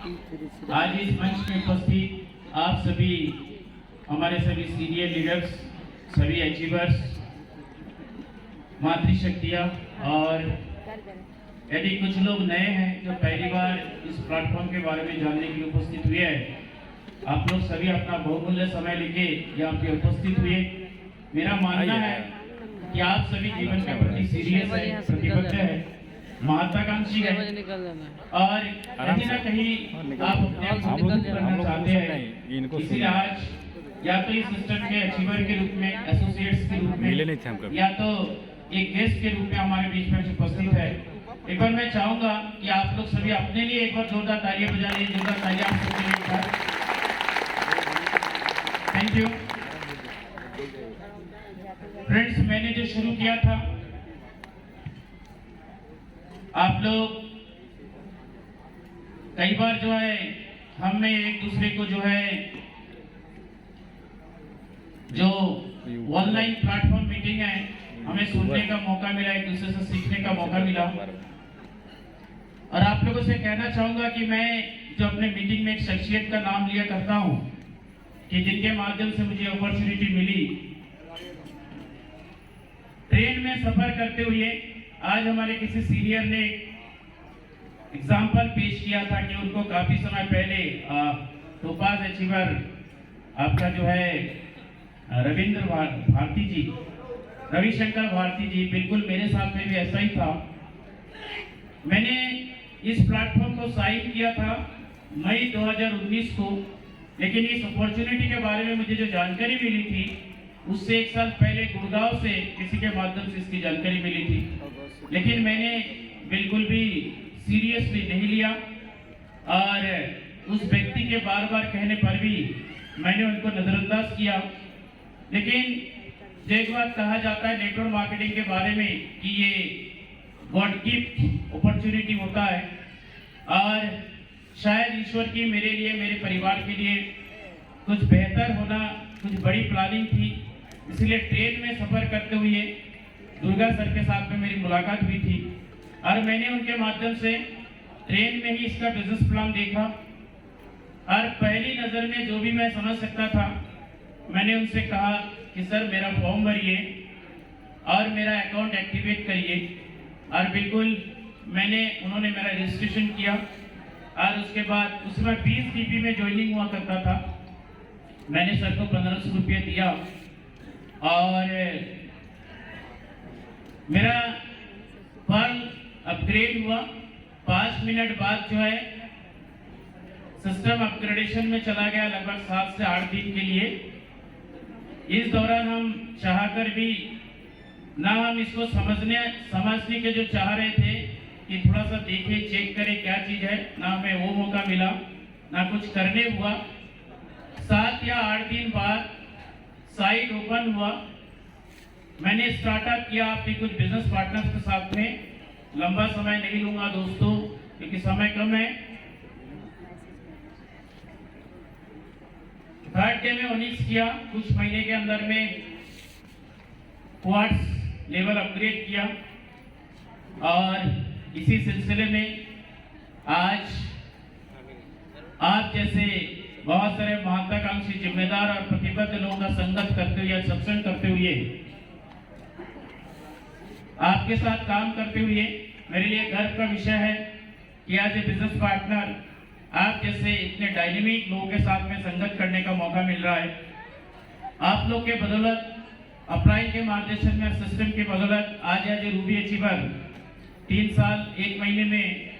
आज इस मंच में उपस्थित आप सभी, हमारे सभी सीनियर लीडर्स, सभी अचीवर्स, मातृशक्तियाँ, और यदि कुछ लोग नए हैं जो पहली बार इस प्लेटफॉर्म के बारे में जानने के लिए उपस्थित हुए हैं, आप लोग सभी अपना बहुमूल्य समय लेके यहाँ पे उपस्थित हुए। मेरा मानना है कि आप सभी जीवन के प्रति सीरियस है, प्रतिबद्ध है, महत्वाकांक्षी है, और कहीं ना कहीं आप अपने आप को मजबूत करना चाहते हैं। इसीलिए आज या तो इस सिस्टम के अचीवर के रूप में, एसोसिएट्स के रूप में, या तो एक गेस्ट के रूप में हमारे बीच में उपस्थित है। एक बार मैं चाहूंगा कि आप लोग सभी अपने लिए एक बार जोरदार तालियां बजा लीजिए। जोरदार तालियां आप सबके लिए। Thank you friends. मैंने जो शुरू किया था, आप लोग कई बार जो है हमें एक दूसरे को जो है जो ऑनलाइन प्लेटफॉर्म मीटिंग है, हमें सुनने का मौका मिला, एक दूसरे से सीखने का मौका मिला। और आप लोगों से कहना चाहूंगा कि मैं जो अपने मीटिंग में एक शख्सियत का नाम लिया करता हूं कि जिनके माध्यम से मुझे अपॉर्चुनिटी मिली ट्रेन में सफर करते हुए। आज हमारे किसी सीनियर ने एग्जाम्पल पेश किया था कि उनको काफी समय पहले टोपाज अचीवर आपका जो है रविशंकर भारती जी, बिल्कुल मेरे साथ में भी ऐसा ही था। मैंने इस प्लेटफॉर्म को साइन किया था मई 2019 को, लेकिन इस अपॉर्चुनिटी के बारे में मुझे जो जानकारी मिली थी उससे एक साल पहले गुड़गांव से किसी के माध्यम से इसकी जानकारी मिली थी। लेकिन मैंने बिल्कुल भी सीरियसली नहीं लिया, और उस व्यक्ति के बार बार कहने पर भी मैंने उनको नजरअंदाज किया। लेकिन जो एक बात कहा जाता है नेटवर्क मार्केटिंग के बारे में कि ये गॉड गिफ्ट अपॉर्चुनिटी होता है, और शायद ईश्वर की मेरे लिए, मेरे परिवार के लिए कुछ बेहतर होना, कुछ बड़ी प्लानिंग थी। इसलिए ट्रेन में सफर करते हुए दुर्गा सर के साथ में मेरी मुलाकात हुई थी, और मैंने उनके माध्यम से ट्रेन में ही इसका बिजनेस प्लान देखा, और पहली नजर में जो भी मैं समझ सकता था मैंने उनसे कहा कि सर मेरा फॉर्म भरिए और मेरा अकाउंट एक्टिवेट करिए। और बिल्कुल उन्होंने मेरा रजिस्ट्रेशन किया, और उसके बाद उसमें 20 DP में ज्वाइनिंग हुआ करता था। मैंने सर को 1500 रुपये दिया, और मेरा फॉर्म अपग्रेड हुआ। 5 मिनट बाद जो है सिस्टम अपग्रेडेशन में चला गया, लगभग 7 से 8 दिन के लिए। इस दौरान हम चाहकर भी ना हम इसको समझने के जो चाह रहे थे कि थोड़ा सा देखें, चेक करें क्या चीज है, ना हमें वो मौका मिला, ना कुछ करने हुआ। 7 या 8 दिन बाद साइट ओपन हुआ। मैंने स्टार्टअप किया अपने कुछ बिजनेस पार्टनर्स के साथ में। लंबा समय नहीं लूंगा दोस्तों क्योंकि समय कम है। थर्ड डे में ऑनिक्स किया, कुछ महीने के अंदर में क्वार्ट्स लेवल अपग्रेड किया, और इसी सिलसिले में आज आप जैसे बहुत सारे महत्वाकांक्षी, जिम्मेदार और प्रतिबद्ध लोगों का संगत करते हुए, सत्संग करते हुए, आपके साथ काम करते हुए मेरे लिए गर्व का विषय है कि आज ए बिजनेस पार्टनर आप जैसे इतने डायनेमिक लोगों के साथ में संगत करने का मौका मिल रहा है। आप लोग के बदौलत, अपलाइन के मार्गदर्शन में, सिस्टम के बदौलत आज रूबी अचीवर 3 साल 1 महीने में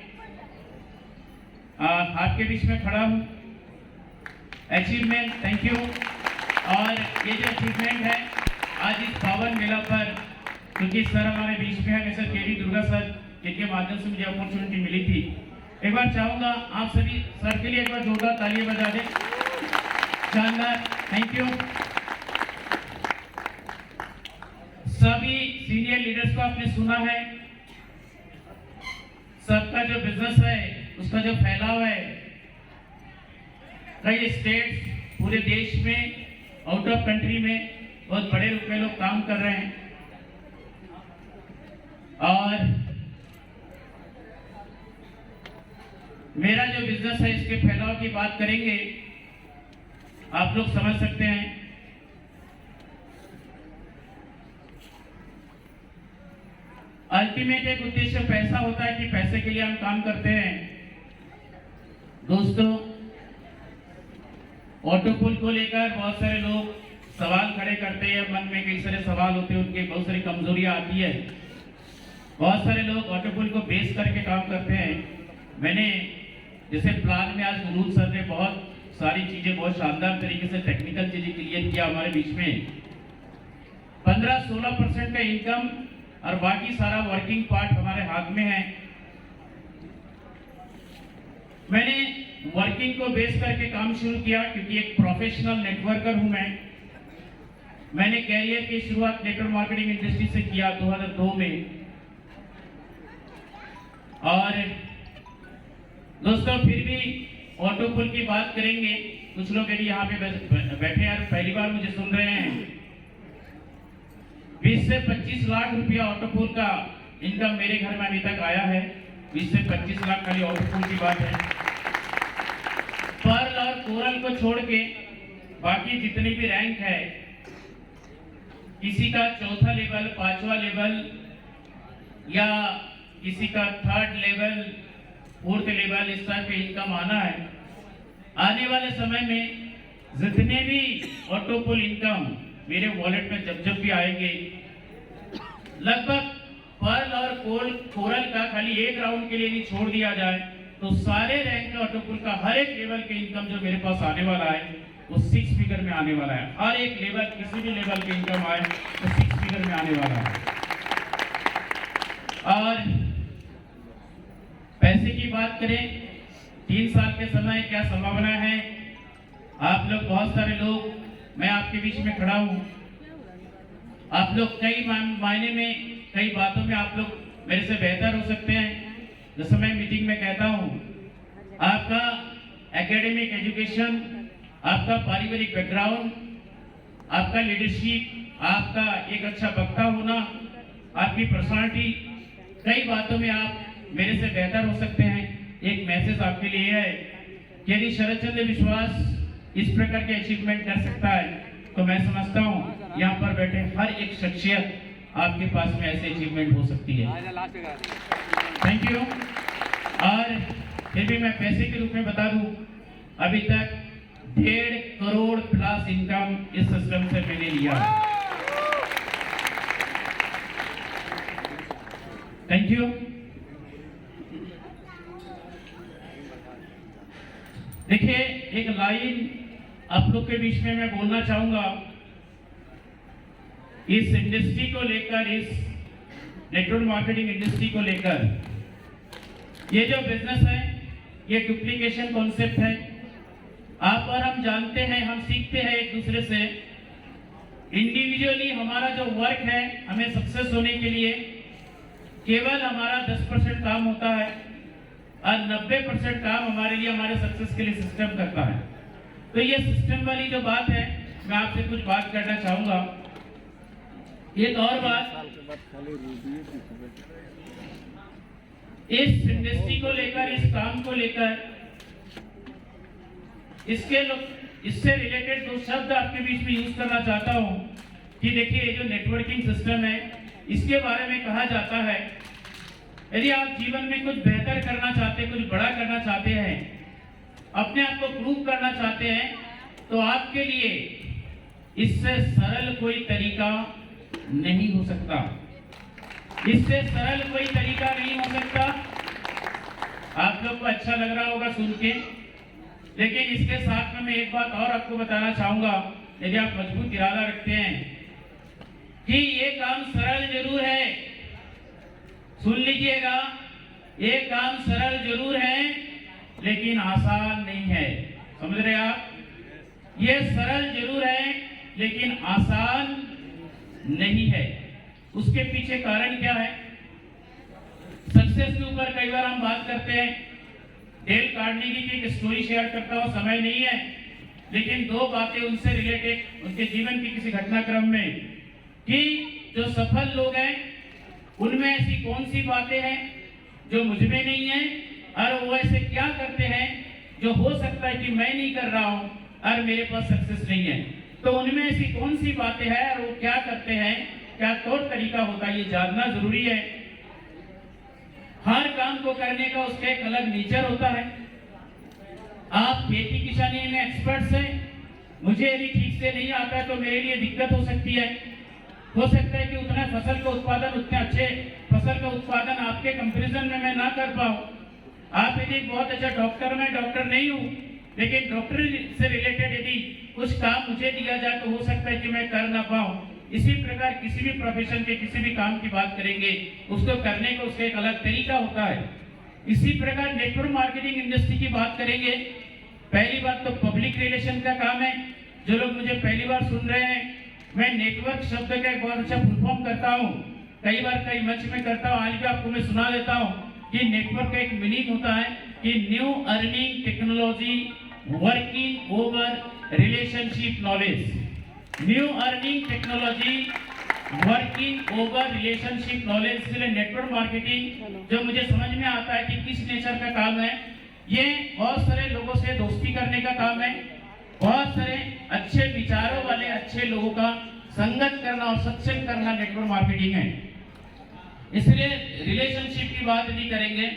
आपके बीच में खड़ा हूँ। Achievement, thank you. और ये जो अचीवमेंट है आज इस पावन मेला पर, क्योंकि सर हमारे बीच में है, मिस्टर केवी दुर्गा सर, जिनके माध्यम से मुझे अपॉर्चुनिटी मिली थी। एक बार चाहूंगा आप सभी सर के लिए एक बार जोरदार तालियां बजा दें। शानदार, थैंक यू। सभी सीनियर लीडर्स को आपने सुना है, सबका जो बिजनेस है उसका जो फैलाव है, कई स्टेट्स, पूरे देश में, आउट ऑफ कंट्री में बहुत बड़े रूप में लोग काम कर रहे हैं। और मेरा जो बिजनेस है इसके फैलाव की बात करेंगे, आप लोग समझ सकते हैं। अल्टीमेट एक उद्देश्य पैसा होता है कि पैसे के लिए हम काम करते हैं। दोस्तों, ऑटो पुल को लेकर बहुत सारे लोग सवाल खड़े करते हैं, मन में कई सारे सवाल होते हैं, उनके बहुत सारी कमजोरियां आती है। बहुत सारे लोग ऑटो पुल को बेस करके काम करते हैं। मैंने जैसे प्लान में आज गुरूर सर ने बहुत सारी चीजें बहुत शानदार तरीके से टेक्निकल चीजें क्लियर किया हमारे बीच में। 15-16% का इनकम और बाकी सारा वर्किंग पार्ट हमारे हाथ में है। मैंने वर्किंग को बेस करके काम शुरू किया क्योंकि एक प्रोफेशनल नेटवर्कर हूं मैं। मैंने कैरियर की शुरुआत नेटवर्क मार्केटिंग इंडस्ट्री से किया 2002 में। और दोस्तों, फिर भी ऑटो पुल की बात करेंगे। कुछ लोग यदि यहाँ पे बैठे हैं, पहली बार मुझे सुन रहे हैं। 20 से 25 लाख रुपया ऑटो पुल का इनकम मेरे घर में अभी तक आया है। 20 से 25 लाख खाली ऑटो पुल की बात है। पर्ल और कोरल को छोड़ के बाकी जितनी भी रैंक है, किसी का चौथा लेवल, 5वां लेवल या किसी का 3rd लेवल, 4th लेवल, इस तरह पे इनकम आना है। आने वाले समय में जितने भी ऑटो पुल इनकम मेरे वॉलेट में जब भी आएंगे, लगभग पर्ल और कोरल का खाली एक राउंड के लिए नहीं छोड़ दिया जाए तो सारे रैंक ऑटो पुल का हर एक लेवल के इनकम जो मेरे पास आने वाला है वो 6 फिगर में आने वाला है। हर एक लेवल, किसी भी लेवल के इनकम आए तो 6 फिगर में आने वाला है। और पैसे की बात करें, 3 साल के समय क्या संभावना है। आप लोग बहुत सारे लोग, मैं आपके बीच में खड़ा हूं, आप लोग कई मायने में, कई बातों में आप लोग मेरे से बेहतर हो सकते हैं। जैसे मैं मीटिंग में कहता हूं, आपका एकेडमिक एजुकेशन, आपका पारिवारिक बैकग्राउंड, आपका लीडरशिप, आपका एक अच्छा वक्ता होना, आपकी पर्सनालिटी, कई बातों में आप मेरे से बेहतर हो सकते हैं। एक मैसेज आपके लिए है कि यदि शरद चंद्र विश्वास इस प्रकार के अचीवमेंट कर सकता है तो मैं समझता हूं यहाँ पर बैठे हर एक शख्सियत आपके पास में ऐसे अचीवमेंट हो सकती है। Thank you. और फिर भी मैं पैसे के रूप में बता दूं, अभी तक 1.5 करोड़ प्लस इनकम इस सिस्टम से मैंने लिया है। Thank you. देखिए, एक लाइन आप लोग के बीच में मैं बोलना चाहूंगा। इस इंडस्ट्री को लेकर, इस नेटवर्क मार्केटिंग इंडस्ट्री को लेकर, ये जो बिजनेस है ये डुप्लीकेशन कॉन्सेप्ट है। आप और हम जानते हैं, हम सीखते हैं एक दूसरे से। इंडिविजुअली हमारा जो वर्क है, हमें सक्सेस होने के लिए केवल हमारा 10% काम होता है और 90% काम हमारे लिए, हमारे सक्सेस के लिए सिस्टम करता है। तो ये सिस्टम वाली जो बात है, मैं आपसे कुछ बात करना चाहूंगा। एक और बात, इस इंडस्ट्री को लेकर, इस काम को लेकर, इससे रिलेटेड 2 शब्द आपके बीच में यूज करना चाहता हूं कि देखिए, ये जो नेटवर्किंग सिस्टम है, इसके बारे में कहा जाता है, यदि आप जीवन में कुछ बेहतर करना चाहते हैं, कुछ बड़ा करना चाहते हैं, अपने आप को प्रूव करना चाहते हैं, तो आपके लिए इससे सरल कोई तरीका नहीं हो सकता। इससे सरल कोई तरीका नहीं हो सकता। आप लोग को अच्छा लग रहा होगा सुन के, लेकिन इसके साथ में मैं एक बात और आपको बताना चाहूंगा। यदि आप मजबूत इरादा रखते हैं कि ये काम सरल जरूर है, सुन लीजिएगा, ये काम सरल जरूर है लेकिन आसान नहीं है। समझ रहे आप? ये सरल जरूर है लेकिन आसान नहीं है। उसके पीछे कारण क्या है? सक्सेस के ऊपर कई बार हम बात करते हैं। डेल कार्नेगी की एक स्टोरी शेयर करता हूं, समय नहीं है, लेकिन 2 बातें उनसे रिलेटेड, उनके जीवन की किसी घटनाक्रम में, कि जो सफल लोग हैं उनमें ऐसी कौन सी बातें हैं जो मुझ में नहीं है और वो ऐसे क्या करते जो हो सकता है कि मैं नहीं कर रहा हूँ और मेरे पास सक्सेस नहीं है। तो उनमें ऐसी कौन सी बातें हैं और वो क्या करते हैं, क्या तौर तरीका होता है, ये जानना जरूरी है। हर काम को करने का उसका एक अलग नेचर होता है। आप खेती किसानी में एक्सपर्ट्स हैं, मुझे यदि ठीक से नहीं आता है तो मेरे लिए दिक्कत हो सकती है। हो सकता है कि उतना फसल का उत्पादन, उतने अच्छे फसल का उत्पादन आपके कंपैरिजन में मैं ना कर पाऊं। आप यदि बहुत अच्छा डॉक्टर, मैं डॉक्टर नहीं हूं, लेकिन डॉक्टर से रिलेटेड यदि कुछ काम मुझे दिया जाए तो हो सकता है कि मैं कर ना पाऊं। इसी प्रकार किसी भी प्रोफेशन के किसी भी काम की बात करेंगे, उसको करने का उसका एक अलग तरीका होता है। इसी प्रकार नेटवर्क मार्केटिंग इंडस्ट्री की बात करेंगे। पहली बात तो पब्लिक रिलेशन का काम है। जो लोग मुझे पहली बार सुन रहे हैं, मैं नेटवर्क शब्द का एक बहुत अच्छा फुल फॉर्म करता हूँ, कई बार कई मंच में करता हूँ, आज भी आपको मैं सुना देता हूँ कि नेटवर्क का एक मीनिंग होता है कि new earning technology working over relationship knowledge. New earning technology working over relationship knowledge. इसलिए नेटवर्क मार्केटिंग जो मुझे समझ में आता है कि किस नेचर का काम है, ये बहुत सारे लोगों से दोस्ती करने का काम है, बहुत सारे अच्छे विचारों वाले अच्छे लोगों का संगत करना और सत्संग करना नेटवर्क मार्केटिंग है। इसलिए रिलेशनशिप की बात नहीं करेंगे,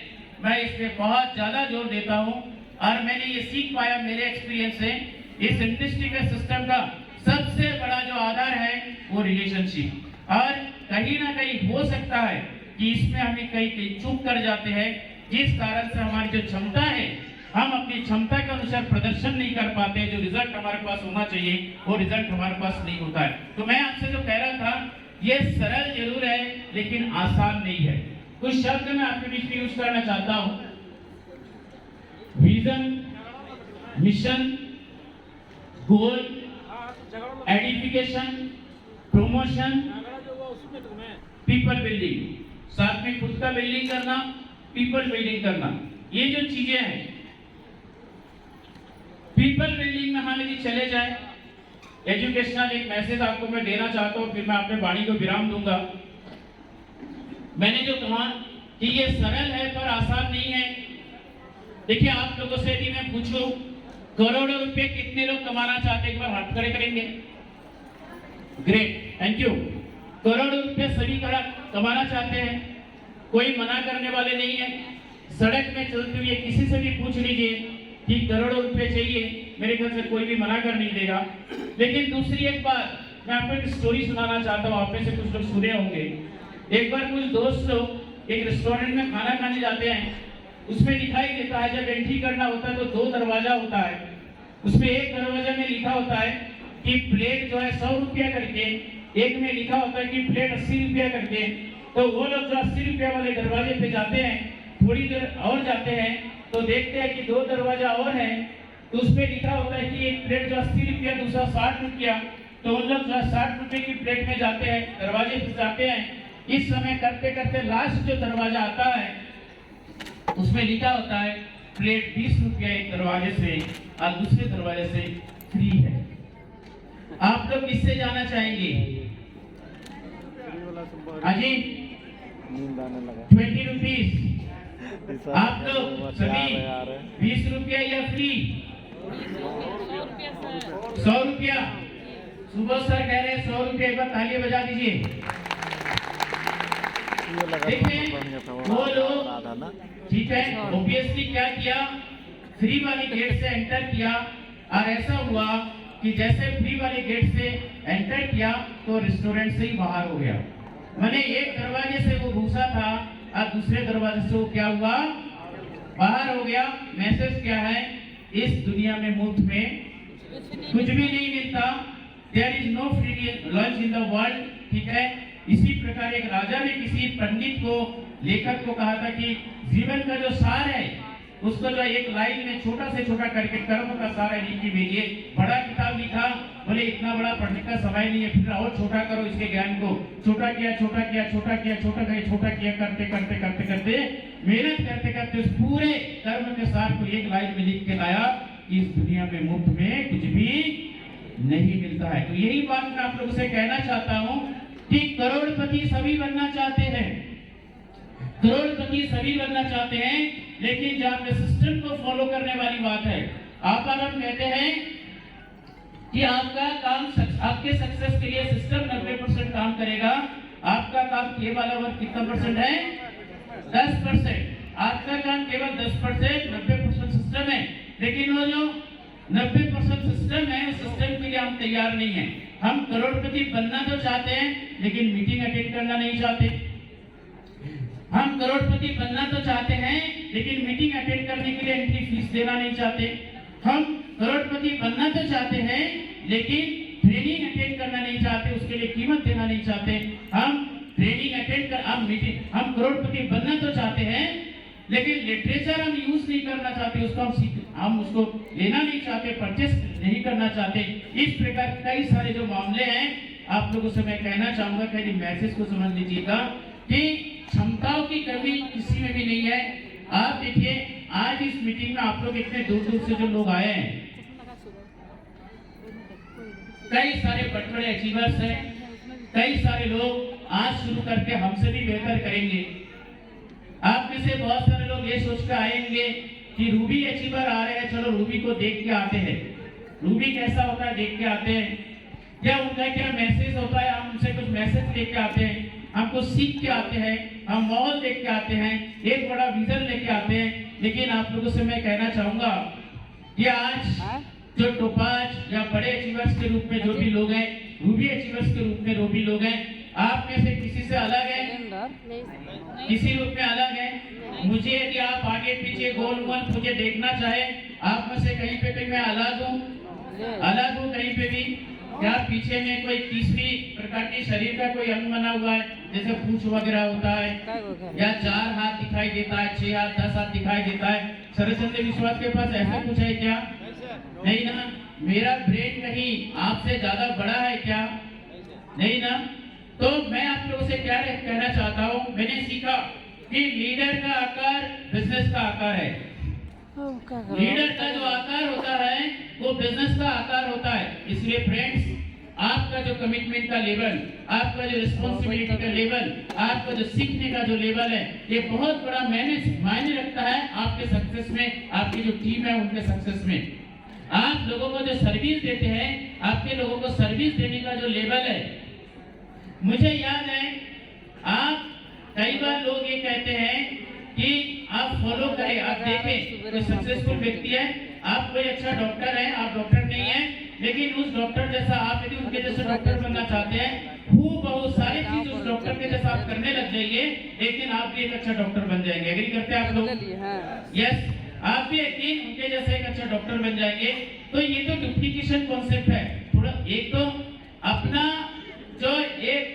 मैं इस पे बहुत ज्यादा जोर देता हूँ और मैंने ये सीख पाया मेरे एक्सपीरियंस से। इस इंडस्ट्री के सिस्टम का सबसे बड़ा जो आधार है वो रिलेशनशिप, और कहीं ना कहीं हो सकता है कि इसमें हमें कहीं चूक कर जाते हैं, जिस कारण से हमारी जो क्षमता है, हम अपनी क्षमता के अनुसार प्रदर्शन नहीं कर पाते। जो रिजल्ट हमारे पास होना चाहिए वो रिजल्ट हमारे पास नहीं होता है। तो मैं आपसे जो कह रहा था, ये सरल जरूर है लेकिन आसान नहीं है। कुछ शब्द मैं आपके बीच में यूज करना चाहता हूँ। विजन, मिशन, गोल, एडिफिकेशन, प्रमोशन, पीपल बिल्डिंग। साथ में खुद का बिल्डिंग करना, पीपल बिल्डिंग करना, ये जो चीजें हैं, पीपल बिल्डिंग में हम यदि चले जाए, एजुकेशनल एक मैसेज आपको मैं देना चाहता हूँ, फिर मैं अपने वाणी को विराम दूंगा। मैंने जो कहा कि ये सरल है पर आसान नहीं है। देखिए, आप लोगों से यदि मैं पूछूं करोड़ों रुपए कितने लोग कमाना चाहते हैं, एक बार हाथ खड़े करेंगे। Great, thank you. करोड़ों रुपए सभी कमाना चाहते हैं, कोई मना करने वाले नहीं है। सड़क में चलते हुए किसी से भी पूछ लीजिए कि करोड़ों रुपए चाहिए, मेरे ख्याल से कोई भी मना कर नहीं देगा। लेकिन दूसरी एक बात मैं आपको एक स्टोरी सुनाना चाहता हूँ, आप में से कुछ लोग सुने होंगे। एक बार कुछ दोस्त लोग एक रेस्टोरेंट में खाना खाने जाते हैं, उसमें दिखाई देता है जब एंट्री करना होता है तो 2 दरवाजा होता है। उसमें एक दरवाजा में लिखा होता है कि प्लेट जो है 100 रुपया करके, एक में लिखा होता है कि प्लेट 80 रुपया करके। तो वो लोग जो 80 रुपया वाले दरवाजे पे जाते हैं, थोड़ी देर और जाते हैं तो देखते हैं कि 2 दरवाजा और है, तो उसमें लिखा होता है कि एक प्लेट जो 80 रुपया, दूसरा 60 रुपया। तो उन लोग जो 60 रुपये की प्लेट में जाते हैं, दरवाजे पे जाते हैं। इस समय करते करते लास्ट जो दरवाजा आता है उसमें लिखा होता है प्लेट 20 रुपया एक दरवाजे से और दूसरे दरवाजे से फ्री है। आप लोग किससे जाना चाहेंगे? अजी 20 रुपीज। आप लोग सभी 20 रुपया या फ्री? 100 रुपया। सुबह सर कह रहे हैं 100 रुपया, एक बार तालियां बजा दीजिए। देखिए वो लोग, ठीक है, ऑब्वियसली क्या किया, फ्री वाली गेट से एंटर किया और ऐसा हुआ कि जैसे फ्री वाले गेट से एंटर किया तो रेस्टोरेंट से ही बाहर हो गया। मैंने एक दरवाजे से वो घुसा था और दूसरे दरवाजे से वो क्या हुआ, बाहर हो गया। मैसेज क्या है, इस दुनिया में मुफ्त में कुछ भी नहीं मिलता। There is no free lunch in the world, ठीक है। इसी प्रकार एक राजा ने किसी पंडित को, लेखक को कहा था कि जीवन का जो सार है उसको जो एक लाइन में छोटा से छोटा करके कर्म का सार है लिख के भेजिए। बड़ा किताब लिखा, बोले इतना बड़ा पढ़ने का समय नहीं है, फिर और छोटा करो इसके ज्ञान को। छोटा किया, छोटा किया, छोटा किया, छोटा किया, छोटा किया, करते करते करते करते मेहनत करते करते उस पूरे कर्म के सार को एक लाइन में लिख के लाया। इस दुनिया में मुफ्त में कुछ भी नहीं मिलता है। तो यही बात मैं आप लोगों से कहना चाहता हूँ कि करोड़पति सभी बनना चाहते हैं, करोड़पति सभी बनना चाहते हैं, लेकिन जहाँ पे सिस्टम को फॉलो करने वाली बात है, आप अगर हम कहते हैं कि आपका काम आपके सक्सेस के लिए सिस्टम 90% काम करेगा, आपका काम केवल और कितना परसेंट है? 10%। आपका काम केवल 10%, 90% सिस्टम है। लेकिन वो जो 90% सिस्टम है, उस सिस्टम के लिए हम तैयार नहीं है। हम करोड़पति बनना तो चाहते हैं, लेकिन मीटिंग अटेंड करना नहीं चाहते। हम करोड़पति बनना तो चाहते हैं, लेकिन मीटिंग अटेंड करने के लिए एंट्री फीस देना नहीं चाहते। हम करोड़पति बनना तो चाहते हैं, लेकिन ट्रेनिंग अटेंड करना नहीं चाहते, उसके लिए कीमत देना नहीं चाहते। हम ट्रेनिंग अटेंड कर हम करोड़पति बनना तो चाहते हैं, लेकिन लिटरेचर हम यूज नहीं करना चाहते, उसको हम उसको लेना नहीं चाहते, परचेस नहीं करना चाहते। इस प्रकार कई सारे जो मामले हैं, आप लोगों से मैं कहना चाहूंगा कि मैसेज को समझ लीजिएगा कि क्षमताओं की कमी किसी में भी नहीं है। आप देखिए, आज इस मीटिंग में आप लोग इतने दूर दूर से जो लोग आए हैं, कई सारे बड़े बड़े अचीवर्स हैं, कई सारे लोग आज शुरू करके हमसे भी बेहतर करेंगे। आप में से बहुत सारे लोग ये सोच कर आएंगे कि रूबी अचीवर आ रहे हैं, चलो रूबी को देख के आते हैं। रूबी कैसा होता है देख के आते हैं, क्या उनका क्या मैसेज होता है, हम उनसे कुछ मैसेज लेके आते हैं, हम कुछ सीख के आते हैं, हम माहौल देख के आते हैं, एक बड़ा विजन लेके आते हैं। लेकिन आप लोगों से मैं कहना चाहूंगा कि आज जो टोपाज या बड़े अचीवर्स के रूप में जो भी लोग हैं, रूबी अचीवर्स के रूप में जो भी लोग हैं, आप में से किसी से अलग है, किसी रूप में अलग है। मुझे यदि आप आगे पीछे गोल गोल मुझे देखना चाहे, आप में से कहीं पे भी मैं अलग हूँ कहीं पे भी। क्या पीछे में कोई तीसरी प्रकार की शरीर का कोई अंग बना हुआ है, जैसे पूंछ वगैरह होता है, या 4 हाथ दिखाई देता है, 6 हाथ 10 हाथ दिखाई देता है। शरदचंद्र विश्वास के पास ऐसा कुछ है क्या? नहीं ना। मेरा ब्रेन कहीं आपसे ज्यादा बड़ा है क्या? नहीं ना। तो मैं आप लोगों से क्या कहना चाहता हूँ, मैंने सीखा कि लीडर का आकार बिजनेस का आकार है। लीडर का जो आकार होता है वो बिजनेस का आकार होता है। इसलिए फ्रेंड्स, आपका जो कमिटमेंट का लेवल, आपका जो रिस्पॉन्सिबिलिटी का लेवल, आपका जो सीखने का जो लेवल है, ये बहुत बड़ा मायने रखता है आपके सक्सेस में, आपकी जो टीम है उनके सक्सेस में। आप लोगों को जो सर्विस देते हैं, आपके लोगों को सर्विस देने का जो लेवल है, मुझे याद है, आप कई बार लोग ये कहते हैं कि आप फॉलो करें, आप देखें कोई सक्सेसफुल व्यक्ति है, आप कोई अच्छा डॉक्टर है, आप डॉक्टर नहीं है, लेकिन उस डॉक्टर जैसा आप यदि उनके जैसे डॉक्टर बनना चाहते हैं, खूब बहुत सारी चीज उस डॉक्टर के जैसा आप करने लग जाइए, एक दिन आप भी एक अच्छा डॉक्टर बन जाएंगे। एग्री करते हैं आप लोग? यस, आप भी एक दिन उनके जैसे एक अच्छा डॉक्टर बन जाएंगे। तो ये तो डुप्लीकेशन कॉन्सेप्ट है थोड़ा। एक तो अपना जो एक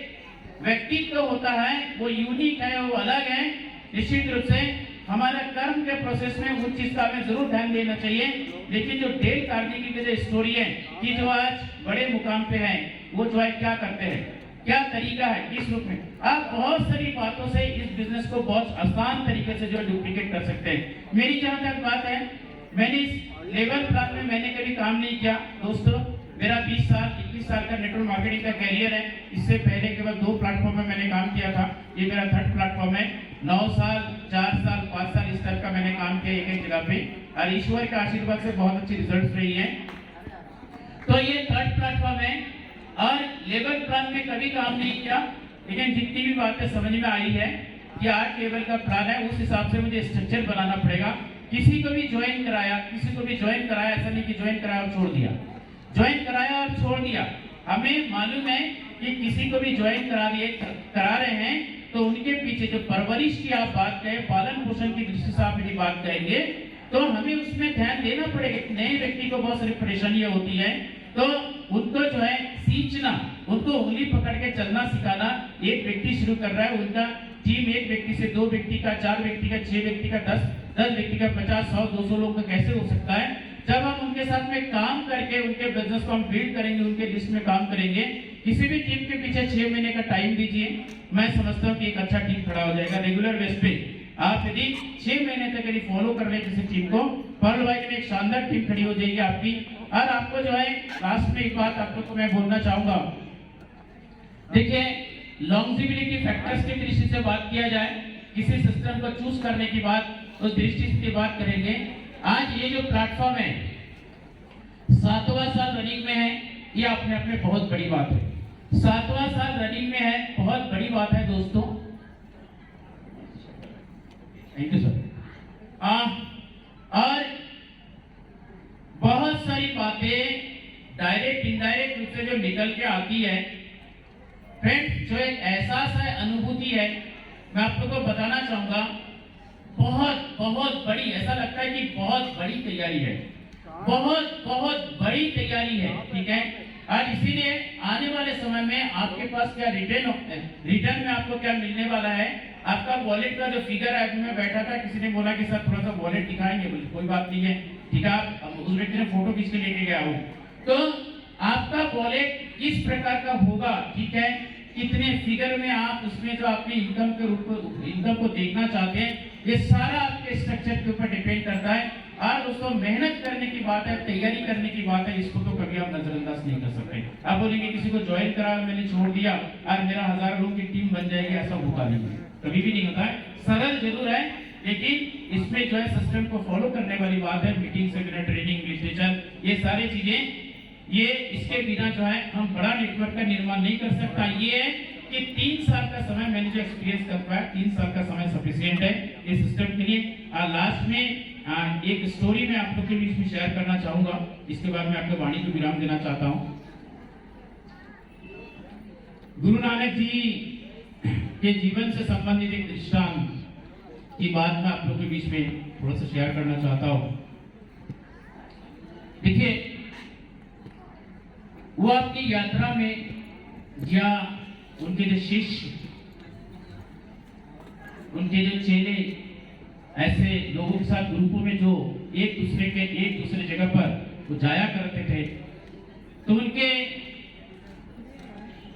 व्यक्तित्व होता है वो यूनिक है, वो अलग है। निश्चित रूप से हमारा कर्म के प्रोसेस में उस चीज का हमें जरूर ध्यान देना चाहिए। लेकिन जो डेल कार्नेगी की जो स्टोरी है कि जो आज बड़े मुकाम पे हैं, वो जो है क्या करते हैं, क्या तरीका है, किस रूप में, आप बहुत सारी बातों से इस बिजनेस को बहुत आसान तरीके से जो डुप्लीकेट कर सकते हैं। मेरी जहाँ तक बात है, मैंने इस लेवल प्लान में मैंने कभी काम नहीं किया दोस्तों। मेरा 20 साल 21 साल का नेटवर्क मार्केटिंग का कैरियर है। इससे पहले केवल 2 प्लेटफॉर्म में मैंने काम किया था, ये मेरा 3rd प्लेटफॉर्म है। 9 साल 4 साल 5 साल इस तरह का मैंने काम किया एक जगह पे, और ईश्वर के आशीर्वाद से बहुत अच्छी रिजल्ट रही है। तो ये 3rd प्लेटफॉर्म है, और लेवल प्लान में कभी काम नहीं किया, लेकिन जितनी भी बातें समझ में आई है कि 8 लेवल का प्लान है, उस हिसाब से मुझे स्ट्रक्चर बनाना पड़ेगा। किसी को भी ज्वाइन कराया, ऐसा नहीं कि ज्वाइन कराया और छोड़ दिया, ज्वाइन कराया और छोड़ दिया। हमें मालूम है कि किसी को भी ज्वाइन करा रहे हैं तो उनके पीछे जो परवरिश की आप बात करें, पालन पोषण की दृष्टि से आप यदि बात करेंगे, तो हमें उसमें ध्यान देना पड़ेगा। नए व्यक्ति को बहुत सारी परेशानियां होती है, तो उनको जो है सींचना, उनको उंगली पकड़ के चलना सिखाना। एक व्यक्ति शुरू कर रहा है, उनका टीम 1 व्यक्ति से 2 व्यक्ति का, 4 व्यक्ति का, 6 व्यक्ति का, 10 व्यक्ति का, 50, 100, 200 लोग का कैसे हो सकता है? जब हम उनके साथ में काम करके उनके बिजनेस को हम बिल्ड करेंगे, उनके लिस्ट में काम करेंगे। किसी भी टीम के पीछे 6 महीने का टाइम दीजिए, मैं समझता हूँ कि एक अच्छा टीम खड़ा हो जाएगा। रेगुलर बेस पे आप यदि 6 महीने तक यदि फॉलो कर रहे हैं किसी टीम को, वर्ल्ड वाइड में एक शानदार टीम खड़ी हो जाएगी आपकी। और आपको जो है लास्ट में एक बात आप लोग को मैं बोलना चाहूंगा, देखिए लॉन्जिविलिटी फैक्टर्स की दृष्टि से बात किया जाए किसी सिस्टम को चूज करने की बात, उस दृष्टि से बात करेंगे। आज ये जो प्लेटफॉर्म है 7वां साल रनिंग में है, ये अपने आप में बहुत बड़ी बात है। 7वां साल रनिंग में है, बहुत बड़ी बात है दोस्तों। Thank you sir. और बहुत सारी बातें डायरेक्ट इनडायरेक्ट रूप से जो निकल के आती है फ्रेंड्स, जो एक एहसास है, अनुभूति है, मैं आप लोगों को बताना चाहूंगा। बहुत बहुत बड़ी, ऐसा लगता है कि बहुत बड़ी तैयारी है, बहुत बहुत बड़ी तैयारी है, ठीक है। और इसीलिए आने वाले समय में आपके पास क्या रिटर्न में आपको क्या मिलने वाला है, आपका वॉलेट का जो फिगर है, मैं बैठा था, किसी ने बोला कि सर थोड़ा सा वॉलेट दिखाएंगे, बोले कोई बात नहीं है, ठीक है। आप उस व्यक्ति ने फोटो खींच के लेके गया हो, तो आपका वॉलेट किस प्रकार का होगा, ठीक है, कितने फिगर में आप उसमें जो अपने इनकम के रूप इनकम को देखना चाहते हैं, ये सारा आपके स्ट्रक्चर के ऊपर डिपेंड करता है। और दोस्तों मेहनत करने की बात है, तैयारी करने की बात है, इसको तो कभी आप नजरअंदाज नहीं कर सकते। आप बोलेंगे किसी को ज्वाइन करा, मैंने छोड़ दिया और मेरा 1000 लोगों की टीम बन जाएगी, ऐसा होता नहीं है, कभी भी नहीं होता है। सरल जरूर है, लेकिन इसमें जो है सिस्टम को फॉलो करने वाली बात है। मीटिंग, सेमिनार, ट्रेनिंग, लिटरेचर, ये सारी चीजें, ये इसके बिना जो है हम बड़ा नेटवर्क का निर्माण नहीं कर सकता। ये है कि 3 साल का समय मैंने जो एक्सपीरियंस कर पाया, 3 साल का समय सफिशिएंट है इस सिस्टम के लिए। और लास्ट में एक स्टोरी मैं आप लोग के बीच में शेयर करना चाहूंगा, इसके बाद मैं आपको वाणी को विराम देना चाहता हूँ। गुरु नानक जी के जीवन से संबंधित एक दृष्टांत की बात मैं आप लोग के बीच में थोड़ा सा शेयर करना चाहता हूँ। देखिए, वो आपकी यात्रा में या उनके जो शिष्य, उनके जो चेले, ऐसे लोगों के साथ ग्रुपों में जो एक दूसरे जगह पर वो जाया करते थे, तो उनके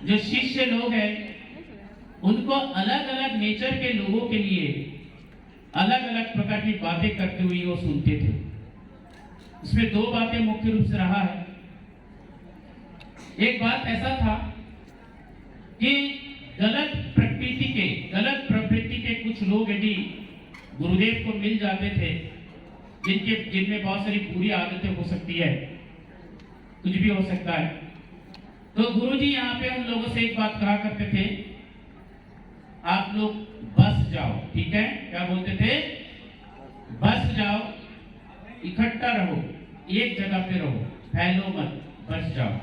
जो शिष्य लोग हैं उनको अलग अलग नेचर के लोगों के लिए अलग अलग प्रकार की बातें करते हुए वो सुनते थे। इसमें 2 बातें मुख्य रूप से रहा है। एक बात ऐसा था कि गलत प्रवृत्ति के कुछ लोग यदि गुरुदेव को मिल जाते थे, जिनमें बहुत सारी बुरी आदतें हो सकती है, कुछ भी हो सकता है, तो गुरुजी यहाँ पे उन लोगों से एक बात कहा करते थे, आप लोग बस जाओ, ठीक है। क्या बोलते थे? बस जाओ, इकट्ठा रहो, एक जगह पे रहो, फैलो मत, बस जाओ।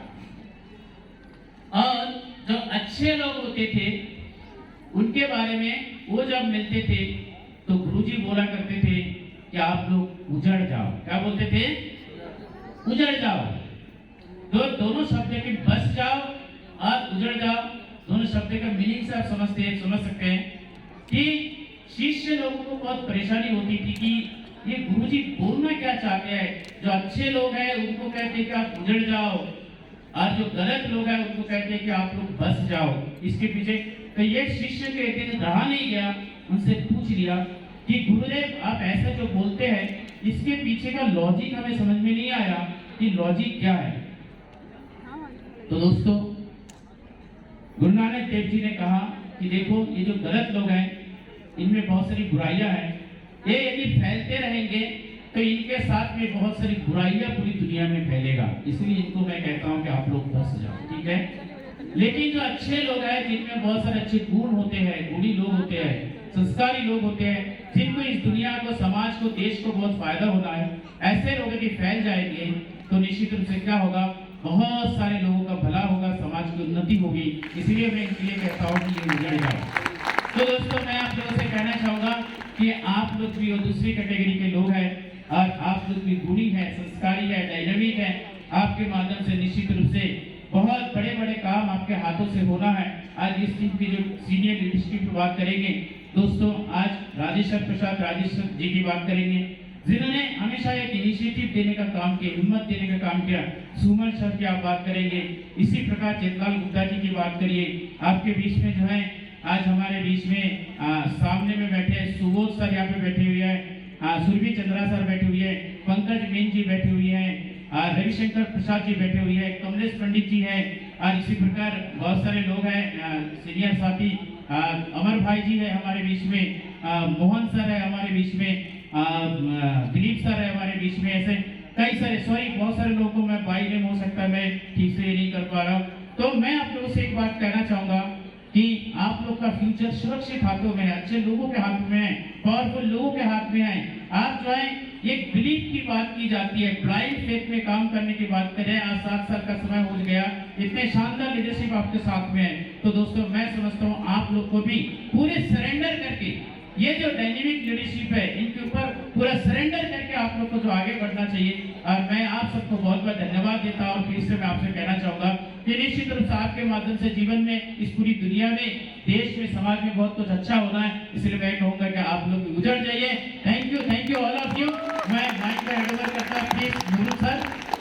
और जो अच्छे लोग होते थे उनके बारे में वो जब मिलते थे तो गुरुजी बोला करते थे कि आप लोग उजड़ जाओ। क्या बोलते थे? उजड़ जाओ। तो दोनों शब्द के बस जाओ और उजड़ जाओ, दोनों शब्द का मीनिंग से आप समझ सकते हैं कि शिष्य लोगों को बहुत परेशानी होती थी कि ये गुरुजी बोलना क्या चाहते हैं। जो अच्छे लोग हैं उनको कहते हैं कि आप उजड़ जाओ, और जो गलत लोग हैं उनको कहते हैं कि आप लोग बस जाओ। इसके पीछे तो ये शिष्य के एक दिन रहा नहीं गया, उनसे पूछ लिया कि गुरुदेव आप ऐसा जो बोलते हैं इसके पीछे का लॉजिक हमें समझ में नहीं आया कि लॉजिक क्या है। तो दोस्तों गुरु नानक देव जी ने कहा कि देखो ये जो गलत लोग हैं इनमें बहुत सारी बुराइयां हैं, ये यदि फैलते रहेंगे तो इनके साथ में बहुत सारी बुराइयां पूरी दुनिया में फैलेगा, इसलिए इनको मैं कहता हूं कि आप लोग बस जाओ, ठीक है। लेकिन जो अच्छे लोग हैं, जिनमें बहुत सारे अच्छे गुण होते हैं, गुणी लोग होते हैं, संस्कारी लोग होते हैं, जिनको इस दुनिया को, समाज को, देश को बहुत फायदा होता है, ऐसे लोग यदि फैल जाएंगे तो निश्चित रूप से क्या होगा, बहुत सारे लोगों का भला होगा, समाज की उन्नति होगी। इसलिए मैं इनके लिए कहता हूँ कि ये उजड़ जाओ। तो दोस्तों मैं आप लोगों से कहना चाहूंगा कि आप लोग भी दूसरी कैटेगरी के लोग हैं और आप लोग भी गुणी है, संस्कारी है, डायनामिक है। आपके माध्यम से निश्चित रूप से बहुत बड़े बड़े काम आपके हाथों से होना है। आज इस टीम की जो सीनियर लीडरशिप की बात करेंगे दोस्तों, आज राजेश्वर प्रसाद जी की बात करेंगे, जिन्होंने हमेशा एक इनिशिएटिव देने का काम किया, हिम्मत देने का काम किया। सुमन सर की आप बात करेंगे, इसी प्रकार चेतलाल गुप्ता जी की बात करिए। आपके बीच में जो है आज हमारे बीच में सामने में बैठे सुबोध सर यहाँ पे बैठे हुए हैं, सुरभि चंद्रा सर बैठे हुए हैं, पंकज मीन जी बैठे हुए हैं, रविशंकर प्रसाद जी बैठे हुए हैं, कमलेश पंडित जी हैं, और इसी प्रकार बहुत सारे लोग हैं, सीनियर साथी अमर भाई जी है हमारे बीच में, मोहन सर है हमारे बीच में, दिलीप सर है हमारे बीच में, ऐसे कई सारे, सॉरी बहुत सारे लोगों को मैं बाई नेम हो सकता है मैं ठीक से नहीं कर पा रहा हूँ। तो मैं आप लोगों से एक बात कहना चाहूंगा कि आप लोग का फ्यूचर सुरक्षित हाथों में है, अच्छे लोगों के हाथ में है, पावरफुल लोगों के हाथ में है। आप जो है एक बिलीफ की बात की जाती है, ब्लाइंड फेथ में काम करने की बात करें। आज 7 साल का समय हो गया, इतने शानदार लीडरशिप आपके साथ में है। तो दोस्तों मैं समझता हूँ आप लोग को भी पूरे सरेंडर करके ये जो डायनेमिक लीडरशिप है इनके ऊपर पूरा सरेंडर करके आप लोग को जो आगे बढ़ना चाहिए। और मैं आप सबको बहुत बहुत धन्यवाद देता हूँ। और फिर से मैं आपसे कहना चाहूंगा कि निश्चित रूप से आपके माध्यम से जीवन में, इस पूरी दुनिया में, देश में, समाज में बहुत कुछ अच्छा होना है। इसलिए मैं कहूंगा कि आप लोग गुजर जाइए। Thank you all of you. मैं माइक का हैंड ओवर करता हूं प्लीज गुरु सर।